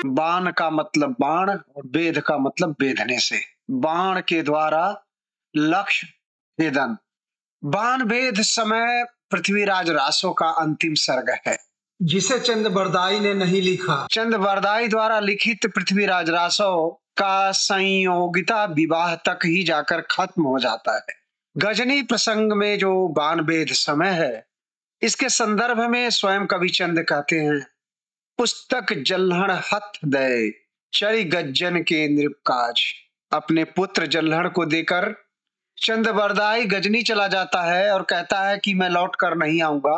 बाण का मतलब बाण और वेद का मतलब वेदने से। बाण के द्वारा लक्ष्य भेदन। बाण वेद समय पृथ्वीराज रासो का अंतिम सर्ग है, जिसे चंद्रबरदाई ने नहीं लिखा। चंद्रबरदाई द्वारा लिखित पृथ्वीराज रासो का संयोगिता विवाह तक ही जाकर खत्म हो जाता है। गजनी प्रसंग में जो बाण वेद समय है, इसके संदर्भ में स्वयं कवि चंद कहते हैं, पुस्तक जल्हण हथ दे चरि गज्जन के नृपकाज। अपने पुत्र जल्हण को देकर चंद्रबरदाई गजनी चला जाता है और कहता है कि मैं लौट कर नहीं आऊंगा,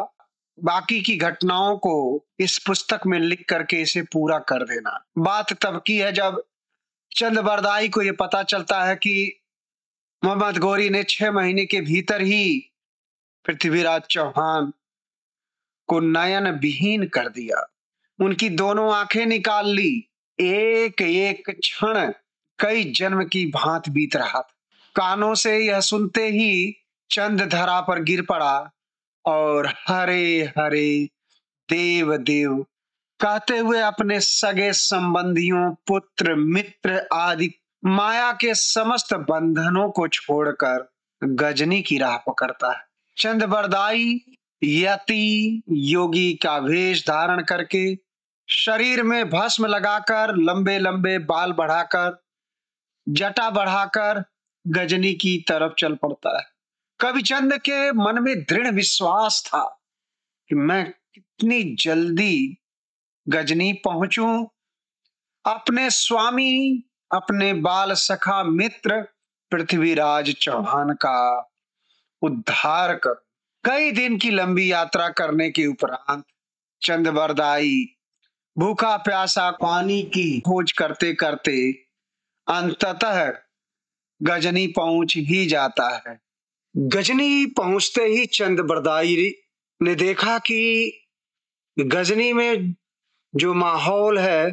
बाकी की घटनाओं को इस पुस्तक में लिख करके इसे पूरा कर देना। बात तब की है जब चंद्रबरदाई को यह पता चलता है कि मोहम्मद गोरी ने 6 महीने के भीतर ही पृथ्वीराज चौहान को नयन विहीन कर दिया। उनकी दोनों आंखें निकाल ली। एक एक क्षण कई जन्म की भांति बीत रहा था। कानों से यह सुनते ही चंद धरा पर गिर पड़ा और हरे हरे देव देव कहते हुए अपने सगे संबंधियों, पुत्र, मित्र आदि माया के समस्त बंधनों को छोड़कर गजनी की राह पकड़ता है। चंद्रबरदाई यति योगी का वेश धारण करके, शरीर में भस्म लगाकर, लंबे लंबे बाल बढ़ाकर, जटा बढ़ाकर गजनी की तरफ चल पड़ता है। कविचंद के मन में दृढ़ विश्वास था कि मैं कितनी जल्दी गजनी पहुंचूं, अपने स्वामी, अपने बाल सखा मित्र पृथ्वीराज चौहान का उद्धार कर। कई दिन की लंबी यात्रा करने के उपरांत चंद्रबरदाई भूखा प्यासा पानी की खोज करते करते अंततः गजनी पहुंच ही जाता है। गजनी पहुंचते ही चंद्रबरदाई ने देखा कि गजनी में जो माहौल है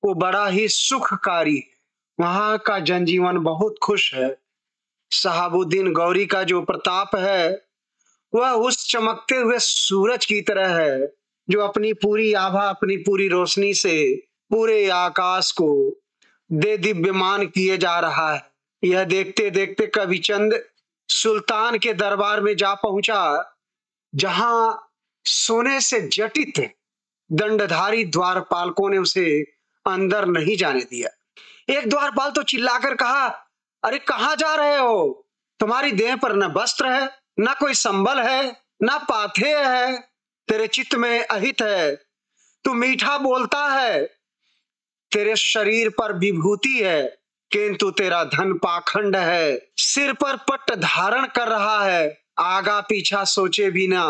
वो बड़ा ही सुखकारी है। वहां का जनजीवन बहुत खुश है। शहाबुद्दीन गौरी का जो प्रताप है वह उस चमकते हुए सूरज की तरह है, जो अपनी पूरी आभा, अपनी पूरी रोशनी से पूरे आकाश को दे दिव्यमान किए जा रहा है। यह देखते देखते कविचंद सुल्तान के दरबार में जा पहुंचा, जहां सोने से जटित दंडधारी द्वारपालकों ने उसे अंदर नहीं जाने दिया। एक द्वारपाल तो चिल्लाकर कहा, अरे कहां जा रहे हो? तुम्हारी देह पर न वस्त्र है, न कोई संबल है, न पाथेय है, तेरे चित्त में अहित है, तू मीठा बोलता है, तेरे शरीर पर विभूति है, किंतु तेरा धन पाखंड है, सिर पर पट्ट धारण कर रहा है, आगा पीछा सोचे बिना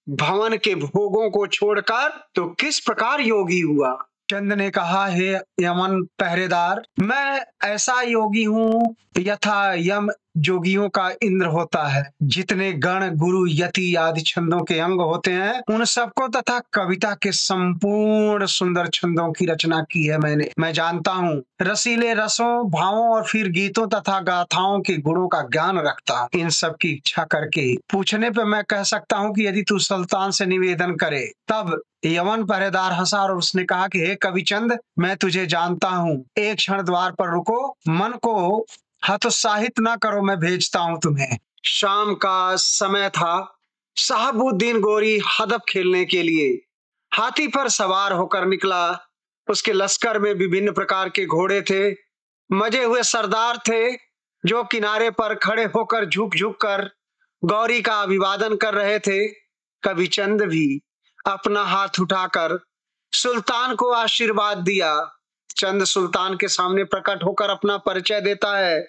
भवन के भोगों को छोड़कर तो किस प्रकार योगी हुआ? चंद ने कहा, हे यमन पहरेदार, मैं ऐसा योगी हूँ यथा यम जोगियों का इंद्र होता है। जितने गण, गुरु, यति आदि छंदों के अंग होते हैं, उन सबको तथा कविता के संपूर्ण सुंदर छंदों की रचना की है मैंने। मैं जानता हूँ, रसीले रसों, भावों और फिर गीतों तथा गाथाओं के गुणों का ज्ञान रखता हूँ। इन सब की इच्छा करके पूछने पे मैं कह सकता हूँ कि यदि तू सुल्तान से निवेदन करे। तब यमन पहरेदार हंसा और उसने कहा कि हे कविचंद, मैं तुझे जानता हूँ, एक क्षण द्वार पर रुको, मन को हतोत्साहित ना करो, मैं भेजता हूं तुम्हें। शाम का समय था। शहाबुद्दीन गोरी हदफ खेलने के लिए हाथी पर सवार होकर निकला। उसके लश्कर में विभिन्न प्रकार के घोड़े थे, मजे हुए सरदार थे, जो किनारे पर खड़े होकर झुक झुक कर गौरी का अभिवादन कर रहे थे। कविचंद भी अपना हाथ उठाकर सुल्तान को आशीर्वाद दिया। चंद सुल्तान के सामने प्रकट होकर अपना परिचय देता है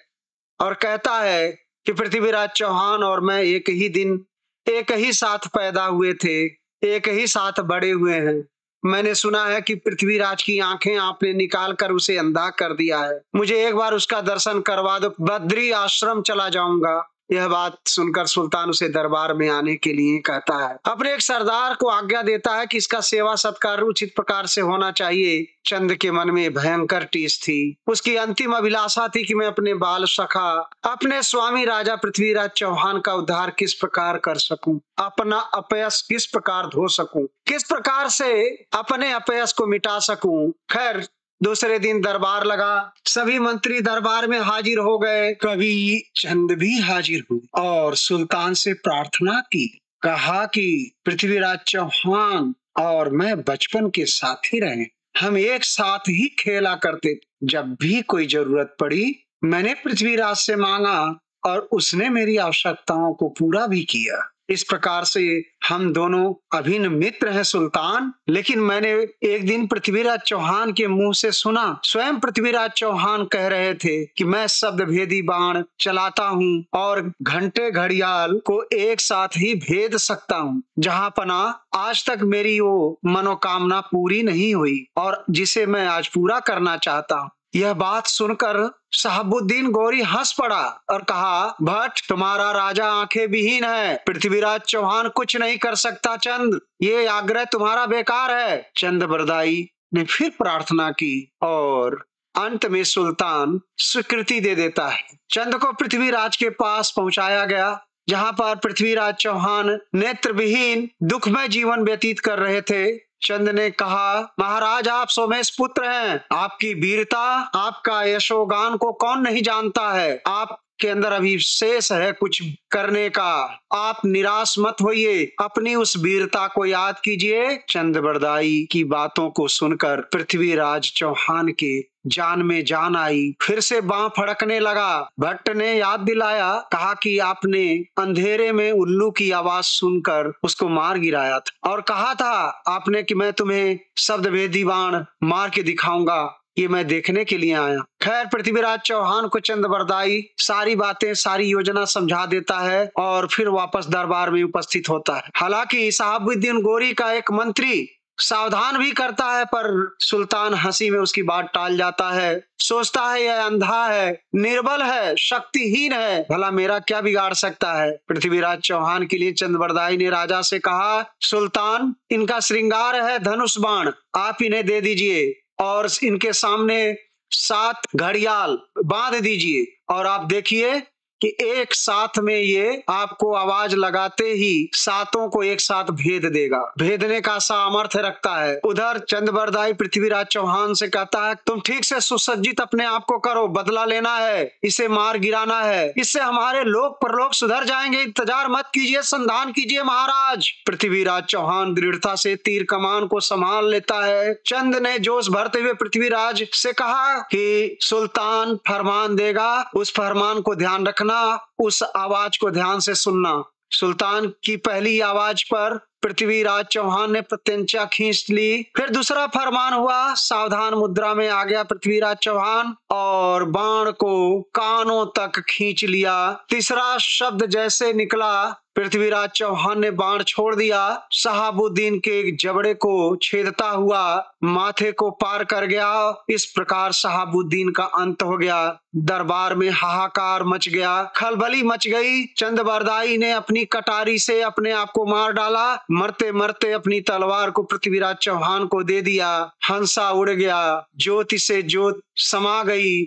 और कहता है कि पृथ्वीराज चौहान और मैं एक ही दिन, एक ही साथ पैदा हुए थे, एक ही साथ बड़े हुए हैं। मैंने सुना है कि पृथ्वीराज की आंखें आपने निकाल कर उसे अंधा कर दिया है। मुझे एक बार उसका दर्शन करवा दो, बद्री आश्रम चला जाऊंगा। यह बात सुनकर सुल्तान उसे दरबार में आने के लिए कहता है। अपने एक सरदार को आज्ञा देता है कि इसका सेवा सत्कार उचित प्रकार से होना चाहिए। चंद के मन में भयंकर टीस थी। उसकी अंतिम अभिलाषा थी कि मैं अपने बाल सखा, अपने स्वामी राजा पृथ्वीराज चौहान का उद्धार किस प्रकार कर सकूं, अपना अपयश किस प्रकार धो सकूं, किस प्रकार से अपने अपयश को मिटा सकूं। खैर, दूसरे दिन दरबार लगा, सभी मंत्री दरबार में हाजिर हो गए। कवि चंद भी हाजिर हुए और सुल्तान से प्रार्थना की। कहा कि पृथ्वीराज चौहान और मैं बचपन के साथी रहे, हम एक साथ ही खेला करते। जब भी कोई जरूरत पड़ी मैंने पृथ्वीराज से मांगा और उसने मेरी आवश्यकताओं को पूरा भी किया। इस प्रकार से हम दोनों अभिन्न मित्र हैं सुल्तान। लेकिन मैंने एक दिन पृथ्वीराज चौहान के मुंह से सुना, स्वयं पृथ्वीराज चौहान कह रहे थे कि मैं शब्द भेदी बाण चलाता हूँ और घंटे घड़ियाल को एक साथ ही भेद सकता हूँ। जहाँ पना आज तक मेरी वो मनोकामना पूरी नहीं हुई और जिसे मैं आज पूरा करना चाहता हूँ। यह बात सुनकर शहाबुद्दीन गौरी हंस पड़ा और कहा, भट्ट तुम्हारा राजा आंखें विहीन है, पृथ्वीराज चौहान कुछ नहीं कर सकता। चंद, ये आग्रह तुम्हारा बेकार है। चंद बरदाई ने फिर प्रार्थना की और अंत में सुल्तान स्वीकृति दे देता है। चंद को पृथ्वीराज के पास पहुंचाया गया, जहां पर पृथ्वीराज चौहान नेत्रविहीन दुखमय जीवन व्यतीत कर रहे थे। चंद ने कहा, महाराज आप सोमेश पुत्र हैं, आपकी वीरता, आपका यशोगान को कौन नहीं जानता है। आपके अंदर अभी शेष है कुछ करने का। आप निराश मत होइए, अपनी उस वीरता को याद कीजिए। चंद बरदाई की बातों को सुनकर पृथ्वीराज चौहान के जान में जान आई, फिर से बांह फड़कने लगा। भट्ट ने याद दिलाया, कहा कि आपने अंधेरे में उल्लू की आवाज सुनकर उसको मार गिराया था और कहा था आपने कि मैं तुम्हें शब्द भेदी बाण मार के दिखाऊंगा, ये मैं देखने के लिए आया। खैर पृथ्वीराज चौहान को चंद बरदाई सारी बातें, सारी योजना समझा देता है और फिर वापस दरबार में उपस्थित होता है। हालांकि शहाबुद्दीन गौरी का एक मंत्री सावधान भी करता है, पर सुल्तान हंसी में उसकी बात टाल जाता है। सोचता है यह अंधा है, निर्बल है, शक्तिहीन है, भला मेरा क्या बिगाड़ सकता है। पृथ्वीराज चौहान के लिए चंद बरदाई ने राजा से कहा, सुल्तान इनका श्रृंगार है धनुष बाण, आप इन्हें दे दीजिए और इनके सामने 7 घड़ियाल बांध दीजिए और आप देखिए कि एक साथ में ये आपको आवाज लगाते ही सातों को एक साथ भेद देगा। भेदने का सामर्थ्य रखता है। उधर चंद बरदाई पृथ्वीराज चौहान से कहता है, तुम ठीक से सुसज्जित अपने आप को करो, बदला लेना है, इसे मार गिराना है, इससे हमारे लोक परलोक सुधर जाएंगे। इंतजार मत कीजिए, संधान कीजिए महाराज। पृथ्वीराज चौहान दृढ़ता से तीर कमान को संभाल लेता है। चंद ने जोश भरते हुए पृथ्वीराज से कहा कि सुल्तान फरमान देगा, उस फरमान को ध्यान रखना, उस आवाज को ध्यान से सुनना। सुल्तान की पहली आवाज पर पृथ्वीराज चौहान ने प्रत्यंचा खींच ली। फिर दूसरा फरमान हुआ, सावधान मुद्रा में आ गया पृथ्वीराज चौहान और बाण को कानों तक खींच लिया। तीसरा शब्द जैसे निकला, पृथ्वीराज चौहान ने बाण छोड़ दिया। शहाबुद्दीन के जबड़े को छेदता हुआ माथे को पार कर गया। इस प्रकार शहाबुद्दीन का अंत हो गया। दरबार में हाहाकार मच गया, खलबली मच गई। चंद बरदाई ने अपनी कटारी से अपने आप को मार डाला। मरते मरते अपनी तलवार को पृथ्वीराज चौहान को दे दिया। हंसा उड़ गया, ज्योति से ज्योत समा गई।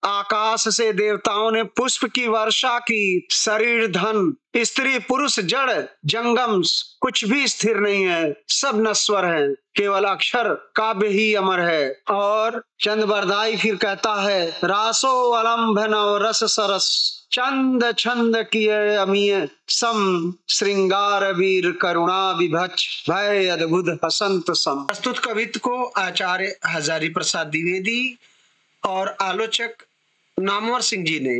आकाश से देवताओं ने पुष्प की वर्षा की। शरीर धन, स्त्री पुरुष जड़ जंगम कुछ भी स्थिर नहीं है, सब नश्वर है, केवल अक्षर काव्य ही अमर है। और चंद बरदाई फिर कहता है, रासो अलम्भ नव रस सरस, चंद छंद किए अमीय सम, श्रृंगार वीर करुणा विभच, भय अद्भुत हसंत सम। प्रस्तुत कवित्व को आचार्य हजारी प्रसाद द्विवेदी और आलोचक नामवर सिंह जी ने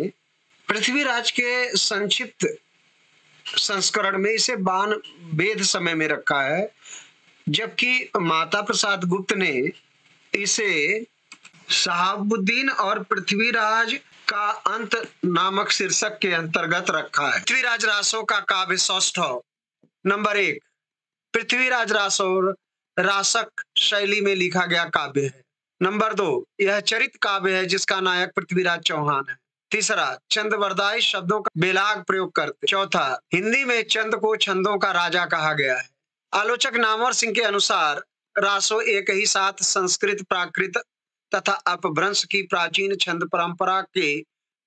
पृथ्वीराज के संक्षिप्त संस्करण में इसे बाण भेद समय में रखा है, जबकि माता प्रसाद गुप्त ने इसे शहाबुद्दीन और पृथ्वीराज का अंत नामक शीर्षक के अंतर्गत रखा है। पृथ्वीराज रासो का काव्य सौष्ठव। नंबर 1, पृथ्वीराज रासो रासक शैली में लिखा गया काव्य है। नंबर 2, यह चरित काव्य है जिसका नायक पृथ्वीराज चौहान है। तीसरा, चंद बरदाई शब्दों का बेलाग प्रयोग करते। चौथा, हिंदी में चंद को छंदों का राजा कहा गया है। आलोचक नामवर सिंह के अनुसार रासो एक ही साथ संस्कृत, प्राकृत तथा अपभ्रंश की प्राचीन छंद परंपरा के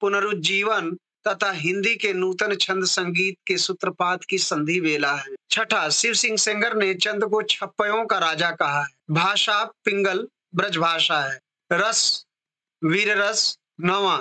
पुनरुज्जीवन तथा हिंदी के नूतन छंद संगीत के सूत्रपात की संधि वेला है। छठा, शिव सिंह सेंगर ने चंद को छप्पयों का राजा कहा है। भाषा पिंगल ब्रज भाषा है। रस, वीर रस। 9वां,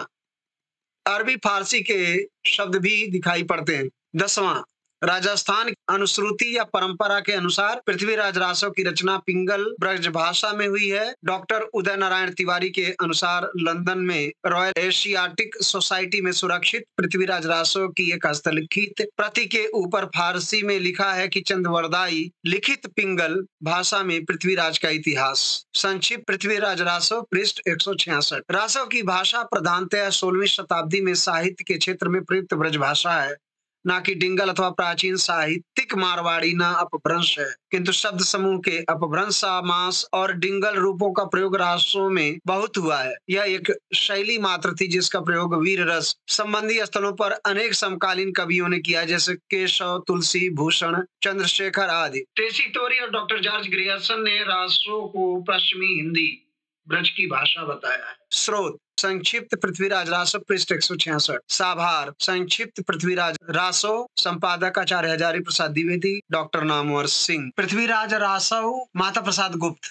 अरबी फारसी के शब्द भी दिखाई पड़ते हैं। 10वां, राजस्थान अनुश्रुति या परंपरा के अनुसार पृथ्वीराज रासो की रचना पिंगल ब्रज भाषा में हुई है। डॉक्टर उदय नारायण तिवारी के अनुसार लंदन में रॉयल एशियाटिक सोसाइटी में सुरक्षित पृथ्वीराज रासो की एक हस्तलिखित प्रति के ऊपर फारसी में लिखा है कि चंद्रवरदाई लिखित पिंगल भाषा में पृथ्वीराज का इतिहास। संक्षिप्त पृथ्वीराज रासो, पृष्ठ 166। रासो की भाषा प्रधानतः 16वीं शताब्दी में साहित्य के क्षेत्र में प्रयुक्त ब्रज भाषा है, ना कि डिंगल अथवा प्राचीन साहित्यिक मारवाड़ी न अपभ्रंश है। किंतु शब्द समूह के अपभ्रंश, समास और डिंगल रूपों का प्रयोग रासों में बहुत हुआ है। यह एक शैली मात्र थी जिसका प्रयोग वीर रस संबंधी स्थलों पर अनेक समकालीन कवियों ने किया, जैसे केशव, तुलसी, भूषण, चंद्रशेखर आदि। टेसी टोरी और डॉक्टर जॉर्ज ग्रियर्सन ने रासो को पश्चिमी हिंदी ब्रज की भाषा बताया है। स्रोत: संक्षिप्त पृथ्वीराज रासो, पृष्ठ 166। साभार: संक्षिप्त पृथ्वीराज रासो, संपादक आचार्य हजारी प्रसाद द्विवेदी, डॉक्टर नामवर सिंह। पृथ्वीराज रासो, माता प्रसाद गुप्त।